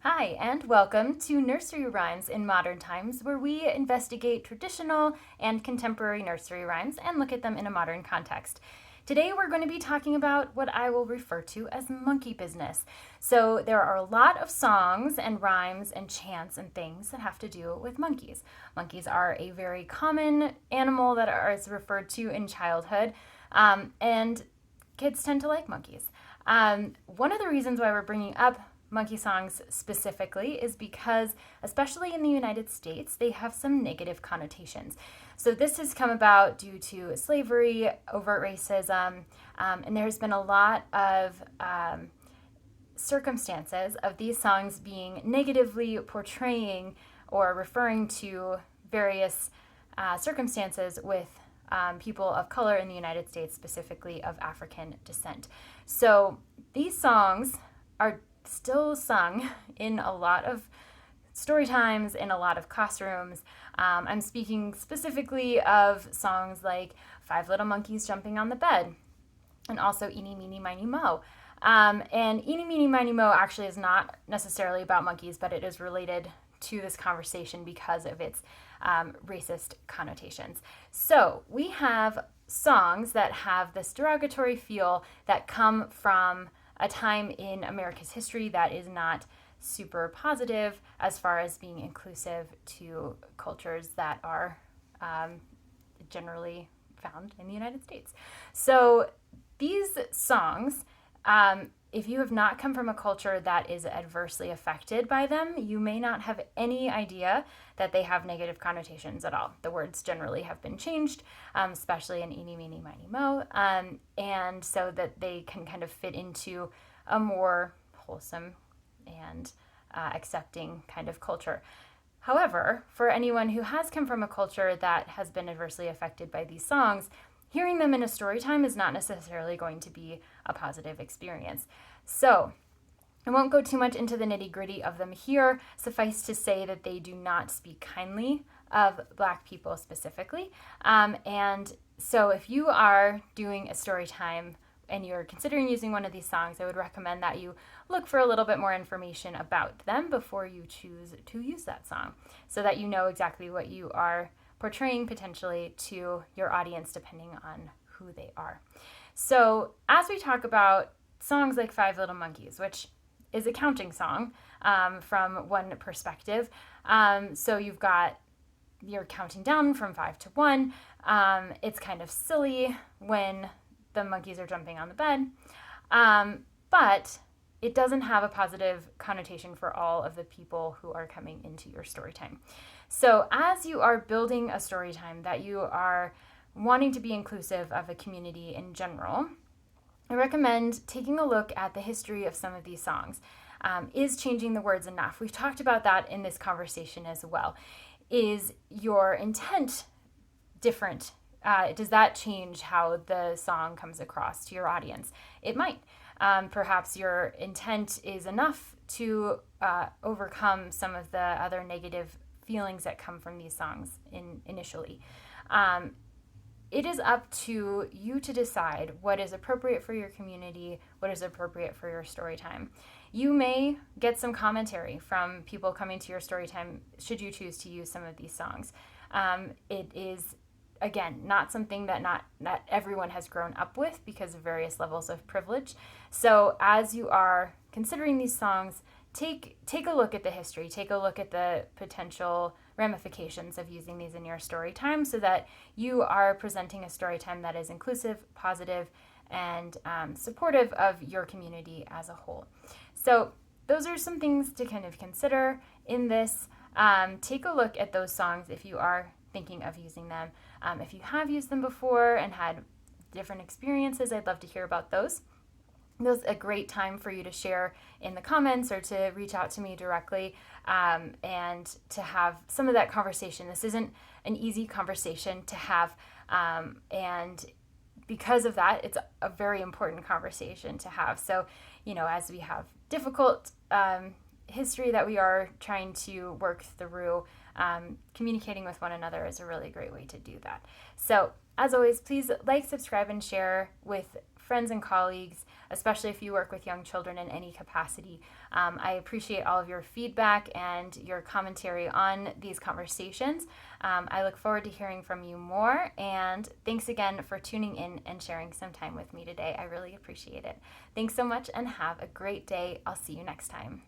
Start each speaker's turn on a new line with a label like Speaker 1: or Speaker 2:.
Speaker 1: Hi, and welcome to Nursery Rhymes in Modern Times, where we investigate traditional and contemporary nursery rhymes and look at them in a modern context. Today, we're going to be talking about what I will refer to as monkey business. So, there are a lot of songs and rhymes and chants and things that have to do with monkeys. Monkeys are a very common animal that is referred to in childhood, and kids tend to like monkeys. One of the reasons why we're bringing up monkey songs specifically is because, especially in the United States, they have some negative connotations. So this has come about due to slavery, overt racism, and there's been a lot of circumstances of these songs being negatively portraying or referring to various circumstances with people of color in the United States, specifically of African descent. So these songs are still sung in a lot of story times, in a lot of classrooms. I'm speaking specifically of songs like Five Little Monkeys Jumping on the Bed, and also Eenie, Meenie, Miny, Mo. And Eenie, Meenie, Miny, Mo actually is not necessarily about monkeys, but it is related to this conversation because of its racist connotations. So we have songs that have this derogatory feel that come from a time in America's history that is not super positive as far as being inclusive to cultures that are generally found in the United States. So these songs, if you have not come from a culture that is adversely affected by them, you may not have any idea that they have negative connotations at all. The words generally have been changed, especially in Eenie, Meenie, Miny, Mo, and so that they can kind of fit into a more wholesome and accepting kind of culture. However, for anyone who has come from a culture that has been adversely affected by these songs, hearing them in a story time is not necessarily going to be a positive experience. So, I won't go too much into the nitty-gritty of them here. Suffice to say that they do not speak kindly of Black people specifically. And so if you are doing a story time and you're considering using one of these songs, I would recommend that you look for a little bit more information about them before you choose to use that song, so that you know exactly what you are portraying potentially to your audience depending on who they are. So as we talk about songs like Five Little Monkeys, which is a counting song from one perspective. So you're counting down from 5 to 1. It's kind of silly when the monkeys are jumping on the bed. But it doesn't have a positive connotation for all of the people who are coming into your story time. So as you are building a story time that you are wanting to be inclusive of a community in general, I recommend taking a look at the history of some of these songs. Is changing the words enough? We've talked about that in this conversation as well. Is your intent different? Does that change how the song comes across to your audience? It might. Perhaps your intent is enough to overcome some of the other negative feelings that come from these songs initially. It is up to you to decide what is appropriate for your community, what is appropriate for your story time. You may get some commentary from people coming to your story time should you choose to use some of these songs. It is, again, not something that not everyone has grown up with because of various levels of privilege. So as you are considering these songs, take a look at the history, take a look at the potential ramifications of using these in your story time so that you are presenting a story time that is inclusive, positive, and supportive of your community as a whole. So those are some things to kind of consider in this. Take a look at those songs if you are thinking of using them. If you have used them before and had different experiences, I'd love to hear about those. This is a great time for you to share in the comments or to reach out to me directly and to have some of that conversation. This isn't an easy conversation to have, and because of that, it's a very important conversation to have. So, as we have difficult history that we are trying to work through, communicating with one another is a really great way to do that. So, as always, please like, subscribe, and share with friends and colleagues, especially if you work with young children in any capacity. I appreciate all of your feedback and your commentary on these conversations. I look forward to hearing from you more, and thanks again for tuning in and sharing some time with me today. I really appreciate it. Thanks so much and have a great day. I'll see you next time.